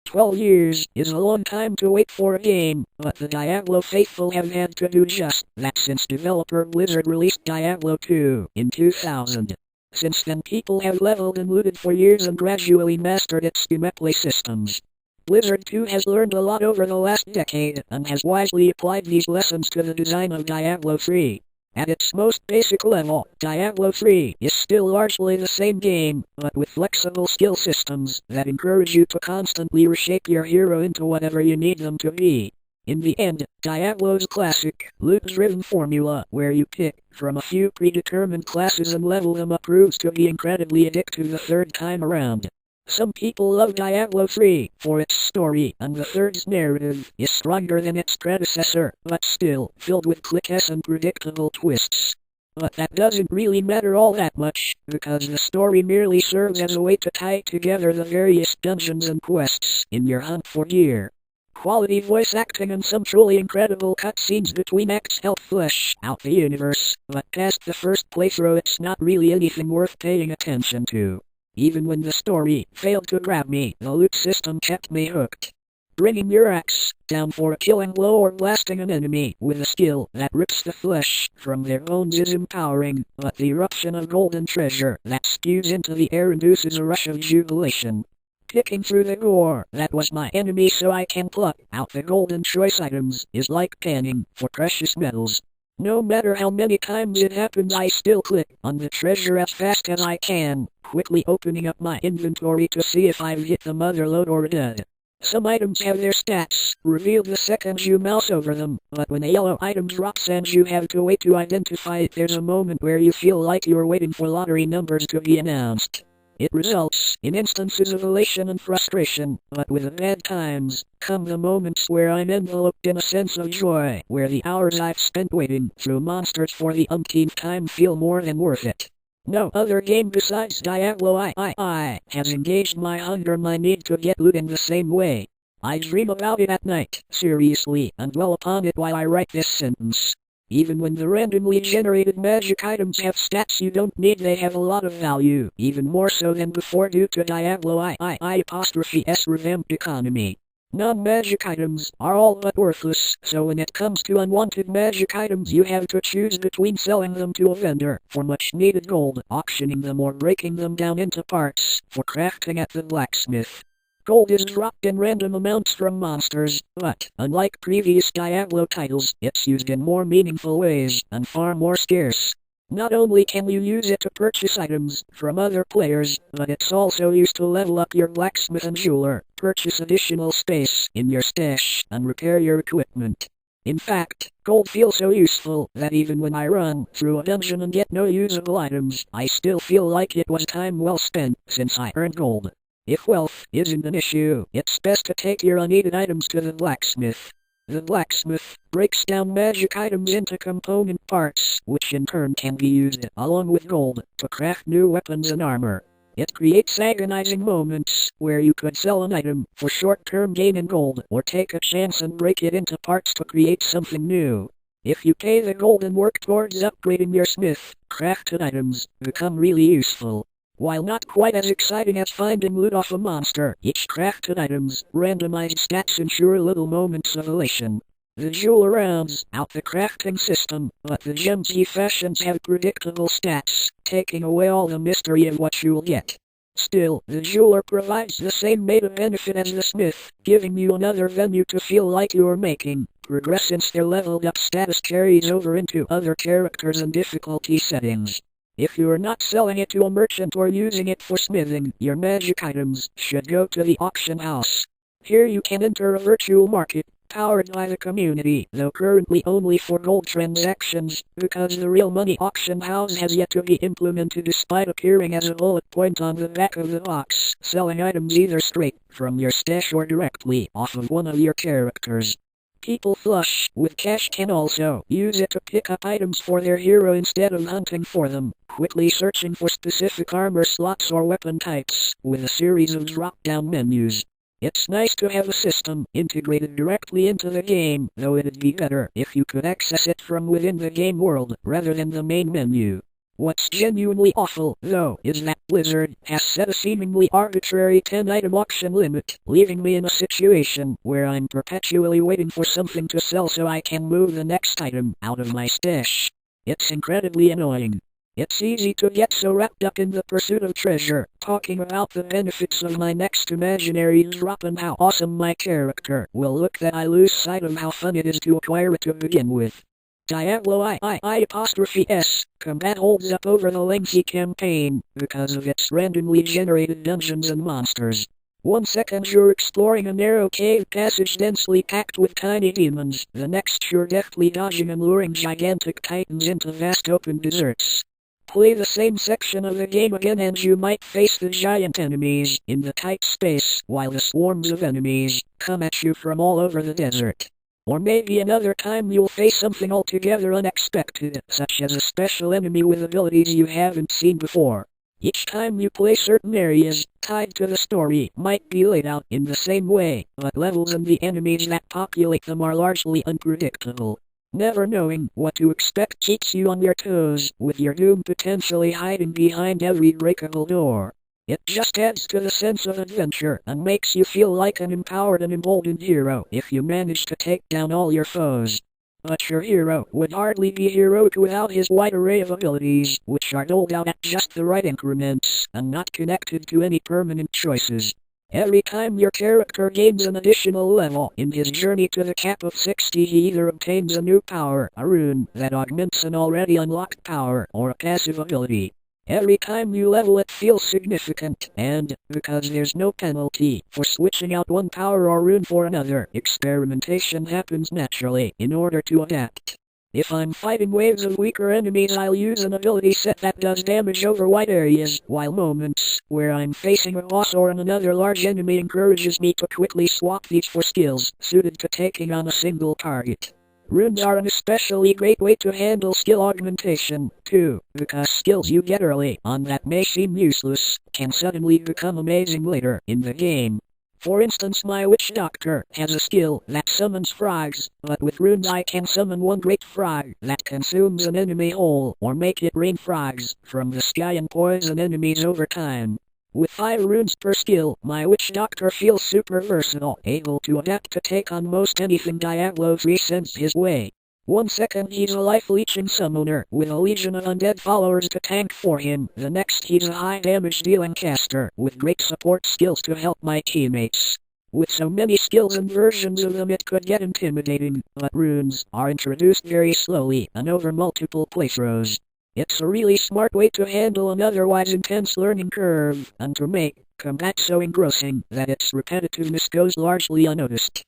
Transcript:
12 years is a long time to wait for a game, but the Diablo faithful have had to do just that since developer Blizzard released Diablo 2 in 2000. Since then people have leveled and looted for years and gradually mastered its gameplay systems. Blizzard too has learned a lot over the last decade and has wisely applied these lessons to the design of Diablo 3. At its most basic level, Diablo 3 is still largely the same game, but with flexible skill systems that encourage you to constantly reshape your hero into whatever you need them to be. In the end, Diablo's classic, loot-driven formula, where you pick from a few predetermined classes and level them up, proves to be incredibly addictive the third time around. Some people love Diablo 3 for its story, and the third's narrative is stronger than its predecessor, but still filled with cliches and predictable twists. But that doesn't really matter all that much, because the story merely serves as a way to tie together the various dungeons and quests in your hunt for gear. Quality voice acting and some truly incredible cutscenes between acts help flesh out the universe, but past the first playthrough it's not really anything worth paying attention to. Even when the story failed to grab me, the loot system kept me hooked. Bringing your axe down for a killing blow or blasting an enemy with a skill that rips the flesh from their bones is empowering, but the eruption of golden treasure that spews into the air induces a rush of jubilation. Picking through the gore that was my enemy so I can pluck out the golden choice items is like panning for precious metals. No matter how many times it happens, I still click on the treasure as fast as I can, quickly opening up my inventory to see if I've hit the mother lode or dead. Some items have their stats revealed the second you mouse over them, but when a yellow item drops and you have to wait to identify it, there's a moment where you feel like you're waiting for lottery numbers to be announced. It results in instances of elation and frustration, but with the bad times come the moments where I'm enveloped in a sense of joy, where the hours I've spent waiting through monsters for the umpteenth time feel more than worth it. No other game besides Diablo I has engaged my hunger, my need to get loot in the same way. I dream about it at night, seriously, and dwell upon it while I write this sentence. Even when the randomly generated magic items have stats you don't need, they have a lot of value, even more so than before due to Diablo I's revamped economy. Non-magic items are all but worthless, so when it comes to unwanted magic items you have to choose between selling them to a vendor for much needed gold, auctioning them, or breaking them down into parts for crafting at the blacksmith. Gold is dropped in random amounts from monsters, but, unlike previous Diablo titles, it's used in more meaningful ways, and far more scarce. Not only can you use it to purchase items from other players, but it's also used to level up your blacksmith and jeweler, purchase additional space in your stash, and repair your equipment. In fact, gold feels so useful that even when I run through a dungeon and get no usable items, I still feel like it was time well spent, since I earned gold. If wealth isn't an issue, it's best to take your unneeded items to the blacksmith. The blacksmith breaks down magic items into component parts, which in turn can be used, along with gold, to craft new weapons and armor. It creates agonizing moments where you could sell an item for short-term gain in gold, or take a chance and break it into parts to create something new. If you pay the gold and work towards upgrading your smith, crafted items become really useful. While not quite as exciting as finding loot off a monster, each crafted item's randomized stats ensure little moments of elation. The jeweler rounds out the crafting system, but the gems he fashions have predictable stats, taking away all the mystery of what you'll get. Still, the jeweler provides the same meta benefit as the smith, giving you another venue to feel like you're making progress since their leveled up status carries over into other characters and difficulty settings. If you're not selling it to a merchant or using it for smithing, your magic items should go to the auction house. Here you can enter a virtual market, powered by the community, though currently only for gold transactions, because the real money auction house has yet to be implemented despite appearing as a bullet point on the back of the box, selling items either straight from your stash or directly off of one of your characters. People flush with cash can also use it to pick up items for their hero instead of hunting for them, quickly searching for specific armor slots or weapon types, with a series of drop-down menus. It's nice to have a system integrated directly into the game, though it'd be better if you could access it from within the game world rather than the main menu. What's genuinely awful, though, is that Blizzard has set a seemingly arbitrary 10-item auction limit, leaving me in a situation where I'm perpetually waiting for something to sell so I can move the next item out of my stash. It's incredibly annoying. It's easy to get so wrapped up in the pursuit of treasure, talking about the benefits of my next imaginary drop and how awesome my character will look, that I lose sight of how fun it is to acquire it to begin with. Diablo I*S combat holds up over the lengthy campaign because of its randomly generated dungeons and monsters. 1 second you're exploring a narrow cave passage densely packed with tiny demons, the next you're deftly dodging and luring gigantic titans into vast open deserts. Play the same section of the game again and you might face the giant enemies in the tight space while the swarms of enemies come at you from all over the desert. Or maybe another time you'll face something altogether unexpected, such as a special enemy with abilities you haven't seen before. Each time you play, certain areas tied to the story might be laid out in the same way, but levels and the enemies that populate them are largely unpredictable. Never knowing what to expect keeps you on your toes, with your doom potentially hiding behind every breakable door. It just adds to the sense of adventure and makes you feel like an empowered and emboldened hero if you manage to take down all your foes. But your hero would hardly be heroic without his wide array of abilities, which are doled out at just the right increments and not connected to any permanent choices. Every time your character gains an additional level in his journey to the cap of 60, he either obtains a new power, a rune that augments an already unlocked power, or a passive ability. Every time you level it feels significant, and, because there's no penalty for switching out one power or rune for another, experimentation happens naturally in order to adapt. If I'm fighting waves of weaker enemies, I'll use an ability set that does damage over wide areas, while moments where I'm facing a boss or another large enemy encourages me to quickly swap these for skills suited to taking on a single target. Runes are an especially great way to handle skill augmentation, too, because skills you get early on that may seem useless can suddenly become amazing later in the game. For instance, my witch doctor has a skill that summons frogs, but with runes I can summon one great frog that consumes an enemy whole, or make it rain frogs from the sky and poison enemies over time. With 5 runes per skill, my witch doctor feels super versatile, able to adapt to take on most anything Diablo 3 sends his way. 1 second he's a life-leeching summoner with a legion of undead followers to tank for him, the next he's a high damage dealing caster with great support skills to help my teammates. With so many skills and versions of them it could get intimidating, but runes are introduced very slowly and over multiple playthroughs. It's a really smart way to handle an otherwise intense learning curve, and to make combat so engrossing that its repetitiveness goes largely unnoticed.